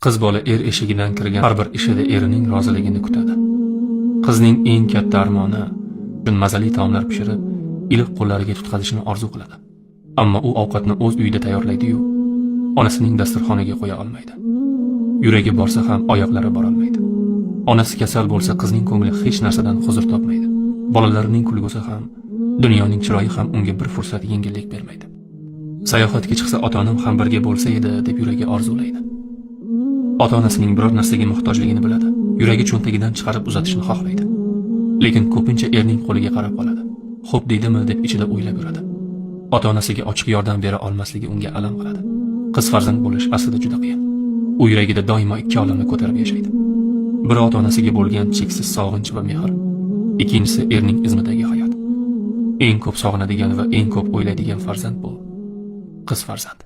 Qiz bola eshigidan kirgan har bir ishida erining roziligini kutadi. Qizning eng katta armoni uchun mazali taomlar pishirib, iliq qo'llariga tutqazishni orzu qiladi. Ammo u ovqatni o'z uyida tayyorlaydi-yu, onasining dasturxoniga qo'ya olmaydi. Yuragi borsa ham oyoqlari bora olmaydi. Onasi kasal bo'lsa, qizning ko'ngli hech narsadan huzur topmaydi. Bolalarining kulgusi ham, dunyoning chiroyi ham unga bir fursat yengillik bermaydi. Sayohatga chiqsa ota-onam ham birga bo'lsa edi deb yuragi orzulaydi. Ota-onasining biror narsaga muhtojligini biladi. Yuragi cho'ntagidan chiqarib uzatishni xohlaydi. Lekin ko'pincha erning qo'liga qarab qoladi. Xo'p deydimi deb ichida o'ylab yuradi. Ota-onasiga ochiq yordam bera olmasligi unga alam qiladi. Qiz farzand bo'lish aslida juda qiyin. U yuragida doimo ikki olamni ko'tarib yashaydi. Bir ota-onasiga bo'lgan cheksiz sog'inch va mehr, ikkinchisi erning izmidagi hayot. Eng ko'p sog'inadigan va eng ko'p o'ylaydigan farzand bu qiz farzand.